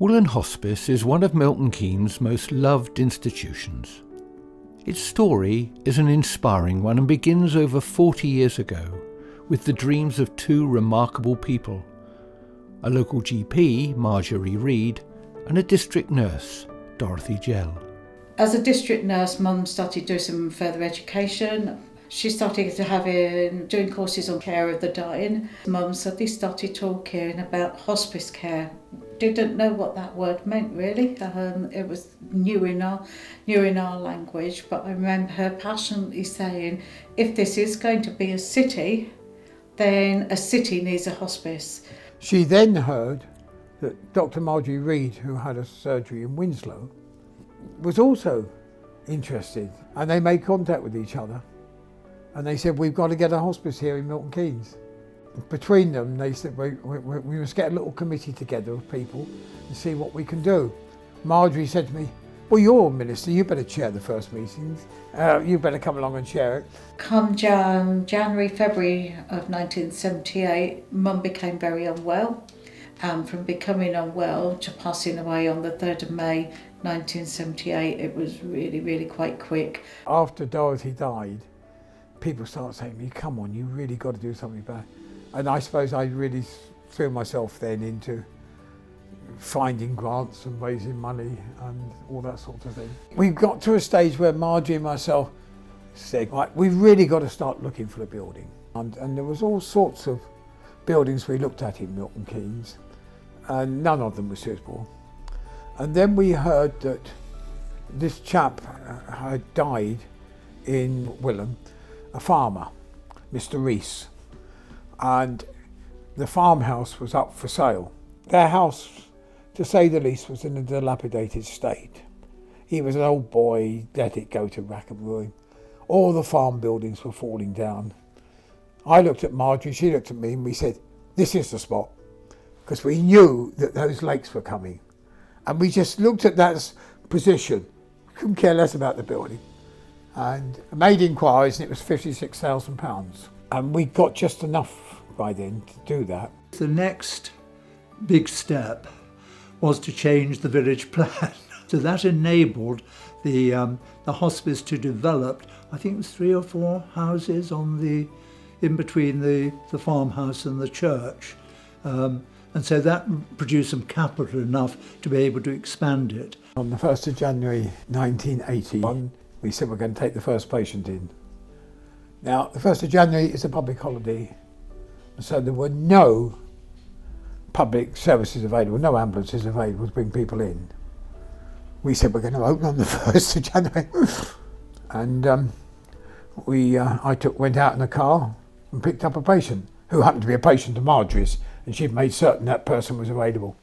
Willen Hospice is one of Milton Keynes' most loved institutions. Its story is an inspiring one and begins over 40 years ago with the dreams of two remarkable people, a local GP, Marjorie Reed, and a district nurse, Dorothy Jell. As a district nurse, Mum started doing some further education. She started doing courses on care of the dying. Mum suddenly started talking about hospice care. Didn't know what that word meant really. It was new in our language. But I remember her passionately saying, if this is going to be a city, then a city needs a hospice. She then heard that Dr. Marjorie Reed, who had a surgery in Winslow, was also interested, and they made contact with each other. And they said, we've got to get a hospice here in Milton Keynes. Between them, they said, we must get a little committee together of people and see what we can do. Marjorie said to me, well, you're a minister, you better chair the first meetings. You better come along and chair it. Come January, February of 1978, Mum became very unwell. And from becoming unwell to passing away on the 3rd of May 1978, it was really, really quite quick. After Dorothy died, people started saying to me, come on, you really got to do something about it. And I suppose I really threw myself then into finding grants and raising money and all that sort of thing. We got to a stage where Marjorie and myself said, right, we've really got to start looking for a building. And there was all sorts of buildings we looked at in Milton Keynes, and none of them were suitable. And then we heard that this chap had died in Willen, a farmer, Mr. Rees, and the farmhouse was up for sale. Their house, to say the least, was in a dilapidated state. He was an old boy, let it go to rack and ruin. All the farm buildings were falling down. I looked at Marjorie, she looked at me, and we said, this is the spot, because we knew that those lakes were coming. And we just looked at that position, couldn't care less about the building, and made inquiries, and it was £56,000. And we got just enough by then to do that. The next big step was to change the village plan. So that enabled the hospice to develop, I think it was 3 or 4 houses in between the farmhouse and the church. And so that produced some capital enough to be able to expand it. On the 1st of January 1981, we said we're going to take the first patient in. Now, the 1st of January is a public holiday, so there were no public services available, no ambulances available to bring people in. We said we're going to open on the 1st of January. And I went out in a car and picked up a patient who happened to be a patient of Marjorie's, and she'd made certain that person was available.